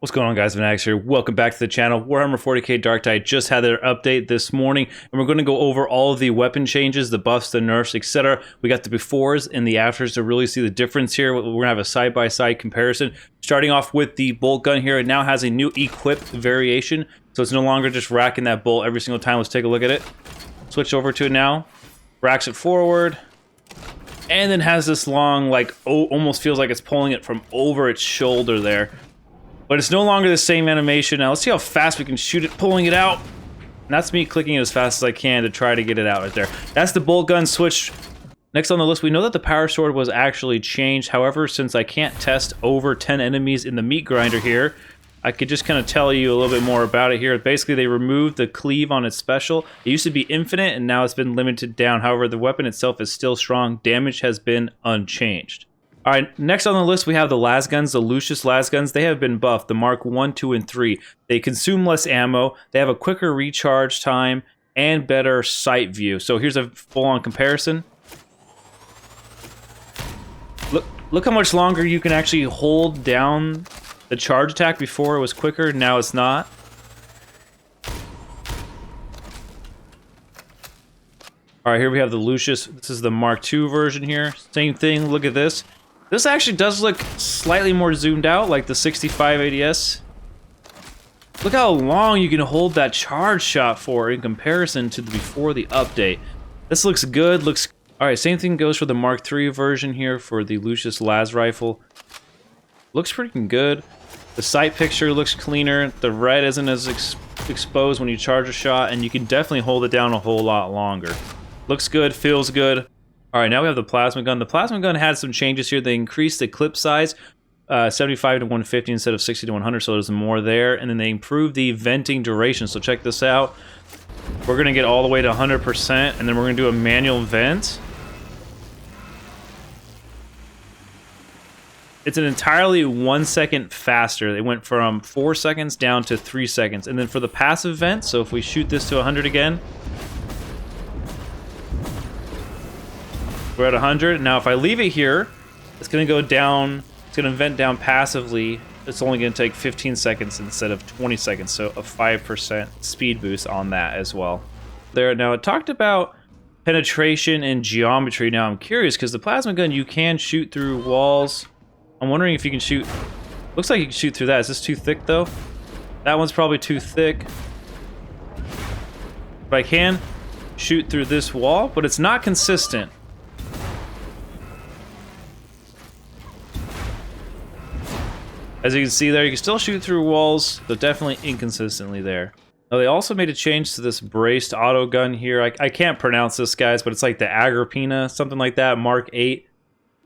What's going on, guys? Venatix here. Welcome back to the channel. Warhammer 40k Darktide just had their update this morning, and we're going to go over all of the weapon changes, the buffs, the nerfs, etc. We got the befores and the afters to really see the difference here. We're going to have a side-by-side comparison. Starting off with the bolt gun here, it now has a new equipped variation, so it's no longer just racking that bolt every single time. Let's take a look at it. Switch over to it now. Racks it forward, and then has this long, like, almost feels like it's pulling it from over its shoulder there. But it's no longer the same animation. Now let's see how fast we can shoot it, pulling it out. And that's me clicking it as fast as I can to try to get it out right there. That's the bolt gun switch. Next on the list, we know that the power sword was actually changed. However, since I can't test over 10 enemies in the meat grinder here, I could just kind of tell you a little bit more about it here. Basically, they removed the cleave on its special. It used to be infinite, and now it's been limited down. However, the weapon itself is still strong. Damage has been unchanged. Alright, next on the list we have the lasguns, the Lucius lasguns. They have been buffed, the Mark 1, 2, and 3. They consume less ammo, they have a quicker recharge time, and better sight view. So here's a full-on comparison. Look how much longer you can actually hold down the charge attack. Before it was quicker, now it's not. Alright, here we have the Lucius. This is the Mark II version here. Same thing, look at this. This actually does look slightly more zoomed out, like the 65 ADS. Look how long you can hold that charge shot for in comparison to the before the update. This looks good. Alright, same thing goes for the Mark III version here for the Lucius Las rifle. Looks pretty good. The sight picture looks cleaner. The red isn't as exposed when you charge a shot, and you can definitely hold it down a whole lot longer. Looks good, feels good. Alright, now we have the plasma gun. The plasma gun had some changes here. They increased the clip size, 75 to 150 instead of 60 to 100, so there's more there. And then they improved the venting duration. So check this out. We're going to get all the way to 100%, and then we're going to do a manual vent. It's an entirely 1 second faster. They went from 4 seconds down to 3 seconds. And then for the passive vent, so if we shoot this to 100 again, we're at 100. Now if I leave it here, it's going to go down, it's going to vent down passively. It's only going to take 15 seconds instead of 20 seconds, so a 5% speed boost on that as well. There. Now it talked about penetration and geometry. Now I'm curious, because the plasma gun, you can shoot through walls. I'm wondering if you can shoot, looks like you can shoot through that. Is this too thick though? That one's probably too thick. But I can shoot through this wall, but it's not consistent. As you can see there, you can still shoot through walls, but definitely inconsistently there. Now, they also made a change to this braced autogun here. I can't pronounce this, guys, but it's like the Agrippina, something like that, Mark 8.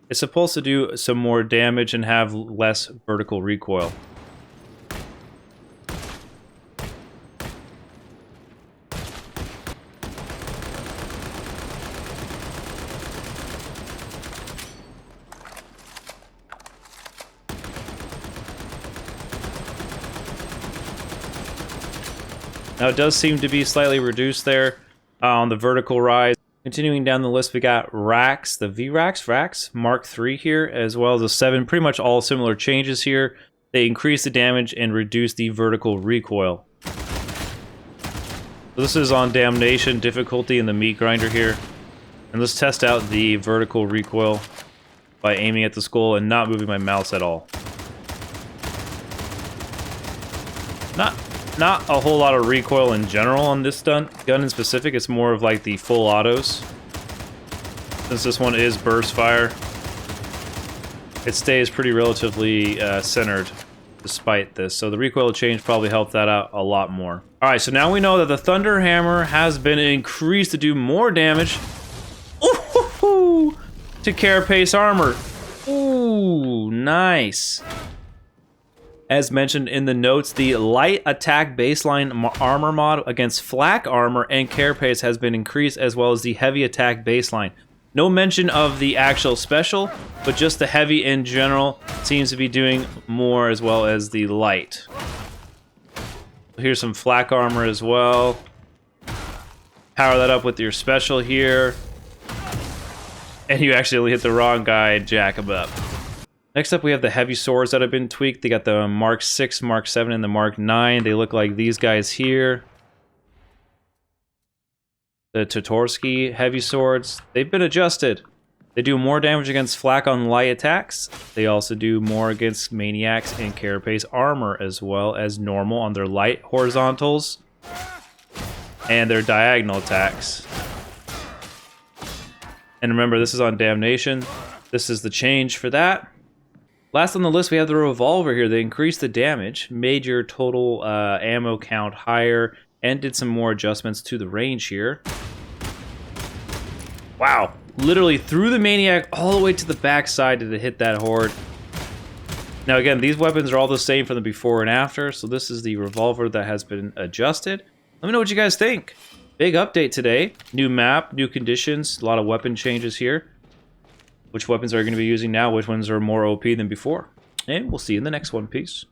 It's supposed to do some more damage and have less vertical recoil. Now it does seem to be slightly reduced there on the vertical rise. Continuing down the list, we got racks, the racks, Mark III here, as well as the 7. Pretty much all similar changes here. They increase the damage and reduce the vertical recoil. So this is on Damnation difficulty in the meat grinder here. And let's test out the vertical recoil by aiming at the skull and not moving my mouse at all. Not a whole lot of recoil in general on this gun in specific. It's more of like the full autos. Since this one is burst fire, it stays pretty relatively centered despite this. So the recoil change probably helped that out a lot more. Alright, so now we know that the Thunder Hammer has been increased to do more damage to carapace armor. Ooh, nice. As mentioned in the notes, the light attack baseline armor mod against flak armor and carapace has been increased, as well as the heavy attack baseline. No mention of the actual special, but just the heavy in general seems to be doing more, as well as the light. Here's some flak armor as well. Power that up with your special here. And you actually hit the wrong guy and jack him up. Next up, we have the heavy swords that have been tweaked. They got the Mark 6, Mark 7, and the Mark 9. They look like these guys here. The Totorsky heavy swords, they've been adjusted. They do more damage against flak on light attacks. They also do more against maniacs and carapace armor, as well as normal on their light horizontals and their diagonal attacks. And remember, this is on Damnation. This is the change for that. Last on the list, we have the Revolver here. They increased the damage, made your total ammo count higher, and did some more adjustments to the range here. Wow. Literally threw the Maniac all the way to the backside to hit that horde. Now again, these weapons are all the same from the before and after, so this is the Revolver that has been adjusted. Let me know what you guys think. Big update today. New map, new conditions, a lot of weapon changes here. Which weapons are you going to be using now? Which ones are more OP than before? And we'll see you in the next one. Peace.